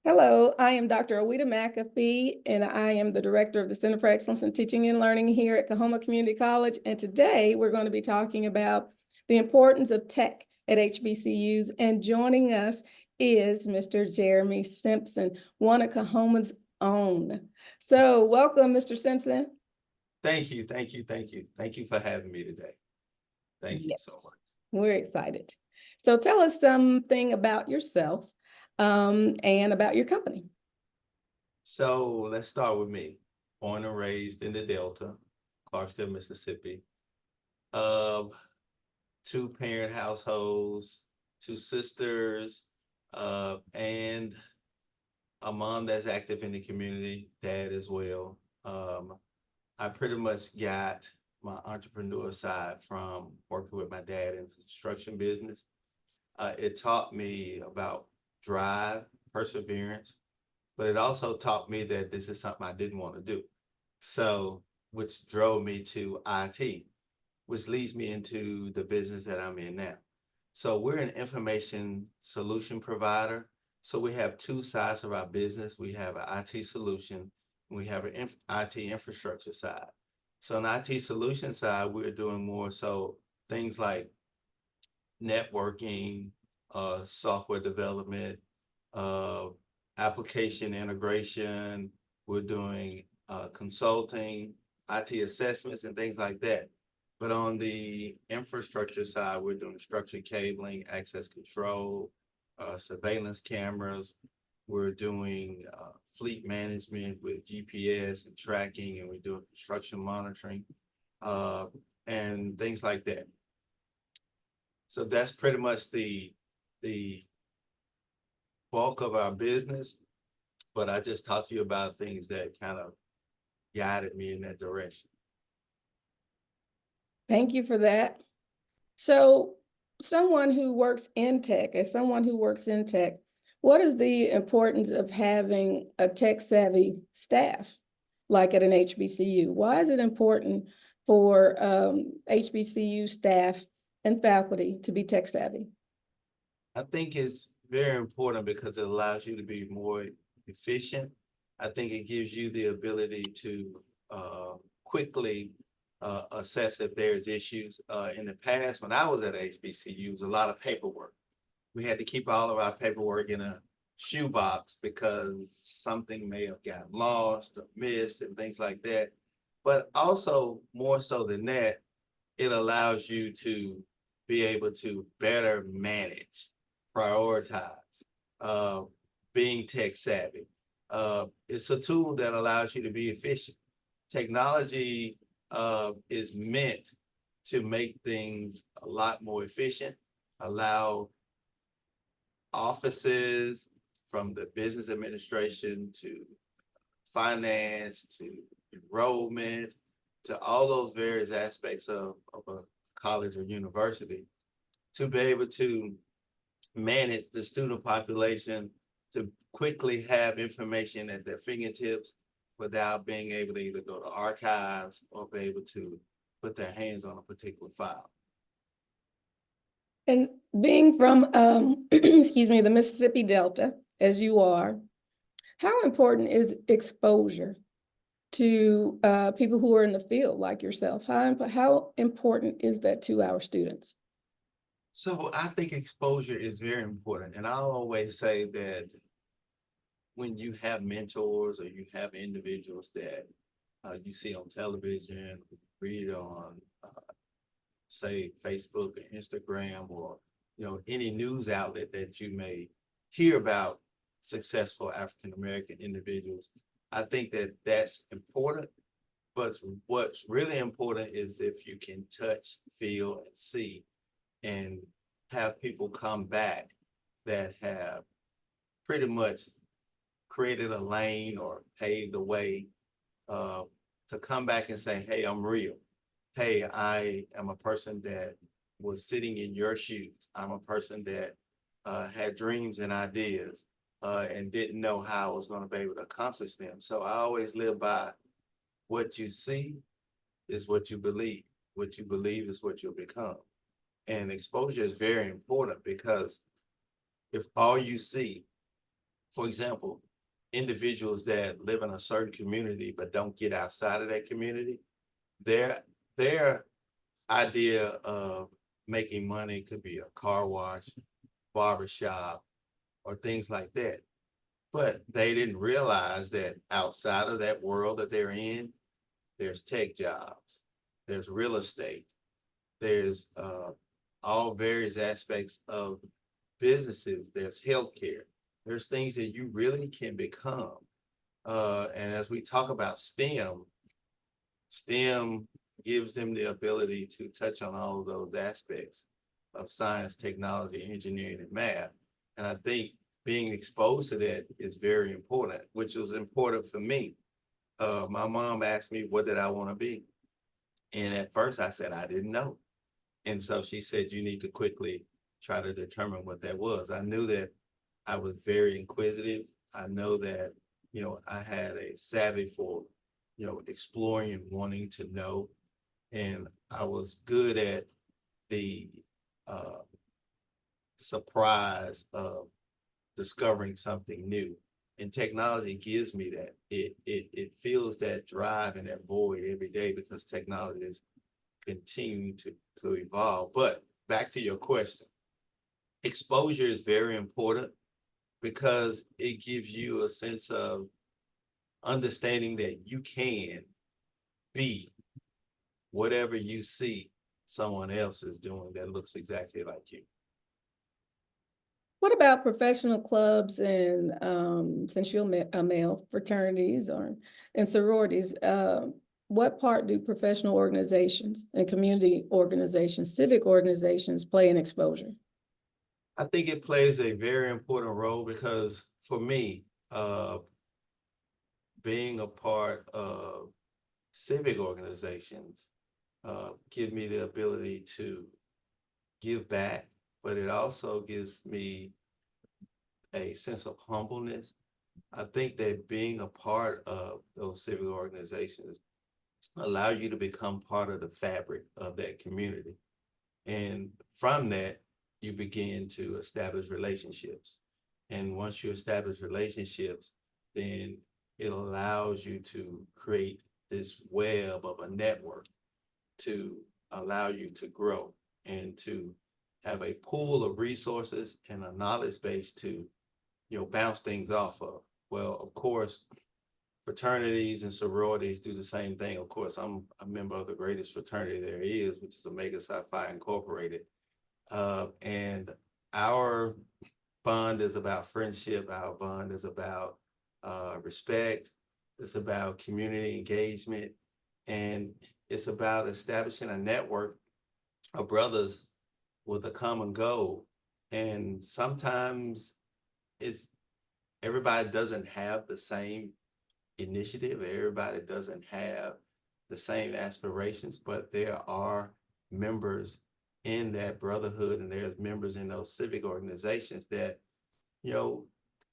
Hello, I am Dr. Ouida McAfee, and I am the Director of the Center for Excellence in Teaching and Learning here at Coahoma Community College. And today we're going to be talking about the importance of tech at HBCUs. And joining us is Mr. Jeremy Simpson, one of Coahoma's own. So welcome, Mr. Simpson. Thank you, thank you, thank you. Thank you for having me today. Thank you so Yes, much. we're excited. So tell us something about yourself and about your company. So let's start with me. Born and raised in the Delta, Clarksdale, Mississippi. Of two parent households, two sisters, and a mom that's active in the community, dad as well. I pretty much got my entrepreneur side from working with my dad in the construction business. It taught me about drive, perseverance, but it also taught me that this is something I didn't want to do. So, which drove me to IT, which leads me into the business that I'm in now. So, we're an information solution provider. So, we have two sides of our business. We have an IT solution, and we have an IT infrastructure side. So, on the IT solution side, we're doing more so things like networking, software development, uh, application integration. We're doing consulting, IT assessments, and things like that. But on the infrastructure side, we're doing structured cabling, access control, surveillance cameras. We're doing fleet management with GPS and tracking, and we're doing construction monitoring uh, and things like that. So that's pretty much the bulk of our business. But I just talked to you about things that kind of guided me in that direction. Thank you for that. So, someone who works in tech, as someone who works in tech, what is the importance of having a tech savvy staff like at an HBCU? Why is it important for HBCU staff and faculty to be tech savvy? I think it's very important because it allows you to be more efficient. I think it gives you the ability to quickly assess if there's issues. In the past, when I was at HBCU, it was a lot of paperwork. We had to keep all of our paperwork in a shoebox because something may have gotten lost or missed and things like that. But also, more so than that, it allows you to be able to better manage, prioritize, uh, being tech savvy. It's a tool that allows you to be efficient. Technology is meant to make things a lot more efficient, allow offices from the business administration to finance to enrollment to all those various aspects of a college or university to be able to manage the student population, to quickly have information at their fingertips without being able to either go to archives or be able to put their hands on a particular file. And being from, excuse me, the Mississippi Delta, as you are, how important is exposure to people who are in the field like yourself? How important is that to our students? So I think exposure is very important. And I always say that when you have mentors or you have individuals that you see on television, read on, say, Facebook or Instagram, or any news outlet that you may hear about successful African American individuals, I think that that's important. But what's really important is if you can touch, feel, and see, and have people come back that have pretty much created a lane or paved the way uh, to come back and say, hey, I'm real. Hey, I am a person that was sitting in your shoes. I'm a person that had dreams and ideas and didn't know how I was going to be able to accomplish them. So I always live by what you see is what you believe. What you believe is what you'll become. And exposure is very important because if all you see For example, individuals that live in a certain community but don't get outside of that community, their idea of making money could be a car wash, barbershop, or things like that. But they didn't realize that outside of that world that they're in, there's tech jobs, there's real estate, there's all various aspects of businesses, there's healthcare, there's things that you really can become. And as we talk about STEM gives them the ability to touch on all of those aspects of science, technology, engineering, and math. And I think being exposed to that is very important, which was important for me. My mom asked me, what did I want to be? And at first I said, I didn't know. And so she said, you need to quickly try to determine what that was. I knew that I was very inquisitive. I know that, I had a savvy for, exploring and wanting to know. And I was good at the surprise of discovering something new. And technology gives me that. It fills that drive and that void every day because technology is continuing to evolve. But back to your question, exposure is very important because it gives you a sense of understanding that you can be whatever you see someone else is doing that looks exactly like you. What about professional clubs and since you're a male, fraternities and sororities, what part do professional organizations and community organizations, civic organizations play in exposure? I think it plays a very important role because for me, being a part of civic organizations give me the ability to give back, but it also gives me a sense of humbleness. I think that being a part of those civic organizations allow you to become part of the fabric of that community. And from that, you begin to establish relationships. And once you establish relationships, then it allows you to create this web of a network to allow you to grow and to have a pool of resources and a knowledge base to, bounce things off of. Well, of course, fraternities and sororities do the same thing. Of course, I'm a member of the greatest fraternity there is, which is Omega Psi Phi Incorporated. And our bond is about friendship. Our bond is about respect. It's about community engagement. And it's about establishing a network of brothers with a common goal. And sometimes everybody doesn't have the same initiative. Everybody doesn't have the same aspirations, but there are members in that brotherhood and there's members in those civic organizations that,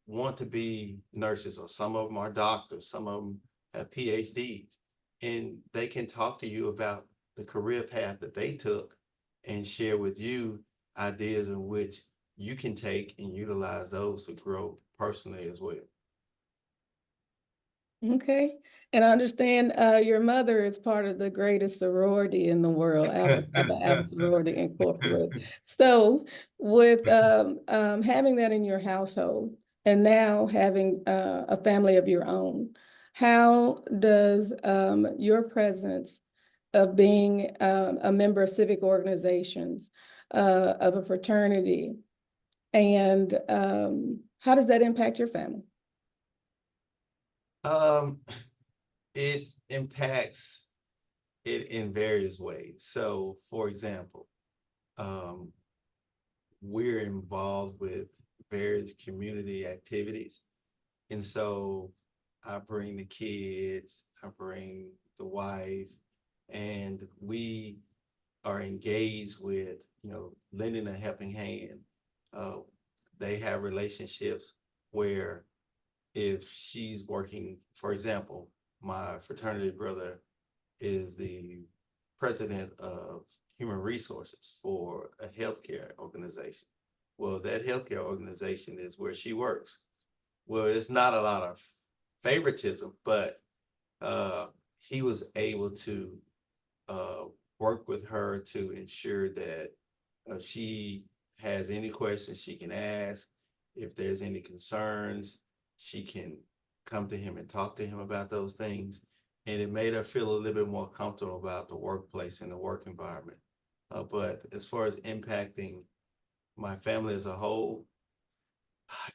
want to be nurses, or some of them are doctors, some of them have PhDs, and they can talk to you about the career path that they took and share with you ideas in which you can take and utilize those to grow personally as well. Okay, and I understand your mother is part of the greatest sorority in the world, Alpha Sorority Incorporated. So with having that in your household and now having a family of your own, how does your presence of being a member of civic organizations, of a fraternity, and how does that impact your family? It impacts it in various ways. So, for example, we're involved with various community activities. And so I bring the kids, I bring the wife, and we are engaged with, lending a helping hand. They have relationships where if she's working, for example, my fraternity brother is the president of human resources for a healthcare organization. Well, that healthcare organization is where she works. well, it's not a lot of favoritism, but he was able to uh, work with her to ensure that if she has any questions, she can ask. If there's any concerns, she can come to him and talk to him about those things. And it made her feel a little bit more comfortable about the workplace and the work environment. But as far as impacting my family as a whole,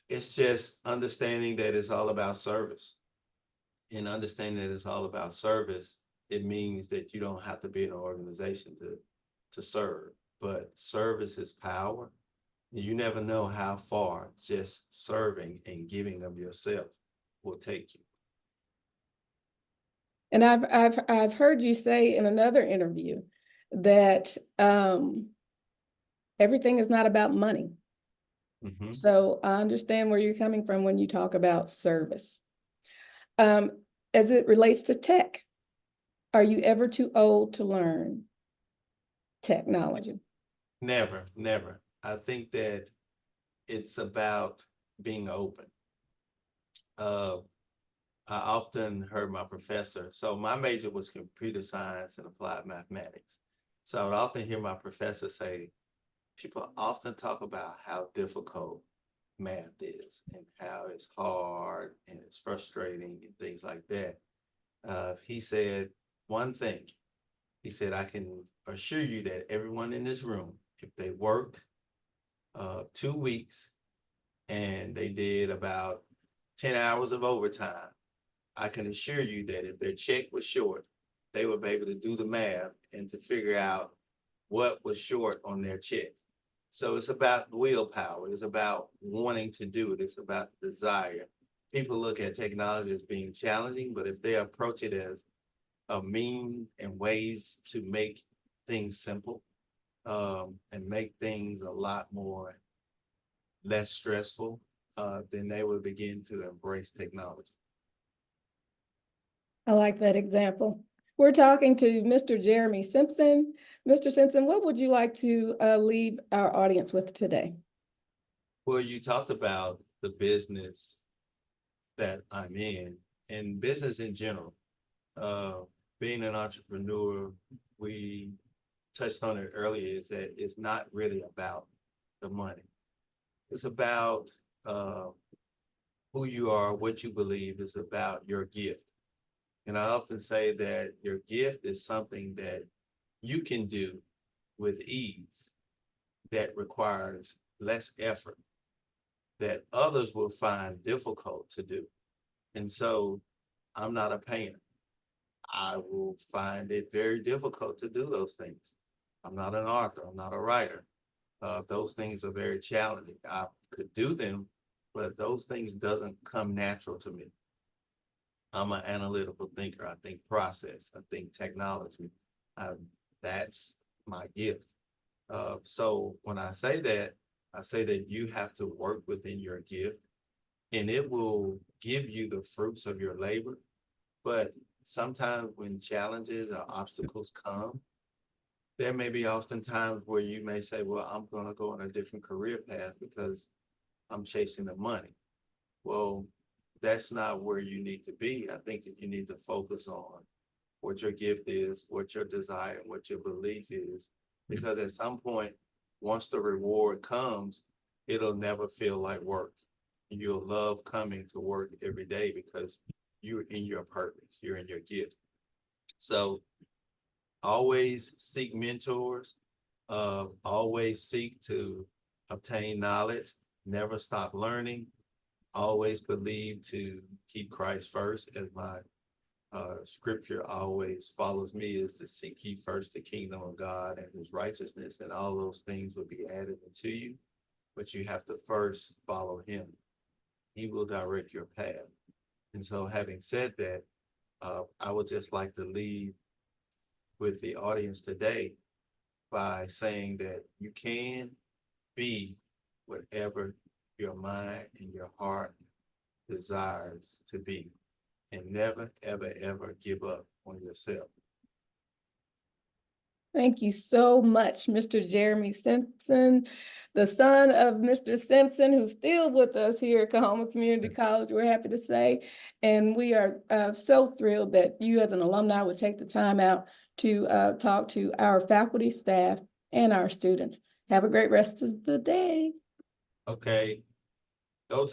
it's just understanding that it's all about service. And understanding that it's all about service, it means that you don't have to be in an organization to serve, but service is power. You never know how far just serving and giving of yourself will take you. And I've heard you say in another interview that everything is not about money. Mhm. So I understand where you're coming from when you talk about service. As it relates to tech, are you ever too old to learn technology? Never, never. I think that it's about being open. Uh, I often heard my professor, so my major was computer science and applied mathematics. So I would often hear my professor say, people often talk about how difficult math is and how it's hard and it's frustrating and things like that. He said one thing. He said, I can assure you that everyone in this room, if they worked 2 weeks and they did about 10 hours of overtime, I can assure you that if their check was short, they would be able to do the math and to figure out what was short on their check. So it's about willpower. It's about wanting to do it. It's about the desire. People look at technology as being challenging, but if they approach it as a mean and ways to make things simple, and make things a lot more less stressful, then they will begin to embrace technology. I like that example. We're talking to Mr. Jeremy Simpson. Mr. Simpson, what would you like to leave our audience with today? Well, you talked about the business that I'm in and business in general. Uh, Being an entrepreneur, we touched on it earlier, is that it's not really about the money. It's about who you are, what you believe. It's about your gift. And I often say that your gift is something that you can do with ease, that requires less effort, that others will find difficult to do. And so I'm not a painter. I will find it very difficult to do those things. I'm not an author. I'm not a writer. Those things are very challenging. I could do them, but those things doesn't come natural to me. I'm an analytical thinker. I think process. I think technology. That's my gift. So when I say that you have to work within your gift, and it will give you the fruits of your labor. But sometimes when challenges or obstacles come, there may be often times where you may say, well, I'm going to go on a different career path because I'm chasing the money. Well, that's not where you need to be. I think that you need to focus on what your gift is, what your desire, what your belief is, because at some point, once the reward comes, it'll never feel like work. And you'll love coming to work every day because you're in your purpose, you're in your gift. So always seek mentors, always seek to obtain knowledge, never stop learning, always believe to keep Christ first, as my scripture always follows me, is to seek ye first the kingdom of God and his righteousness, and all those things will be added unto you. But you have to first follow him. He will direct your path. And so having said that, I would just like to leave with the audience today by saying that you can be whatever your mind and your heart desires to be, and never, ever, ever give up on yourself. Thank you so much, Mr. Jeremy Simpson, the son of Mr. Simpson, who's still with us here at Coahoma Community College, we're happy to say. And we are so thrilled that you as an alumni would take the time out to talk to our faculty, staff, and our students. Have a great rest of the day. Okay. Go Tigers.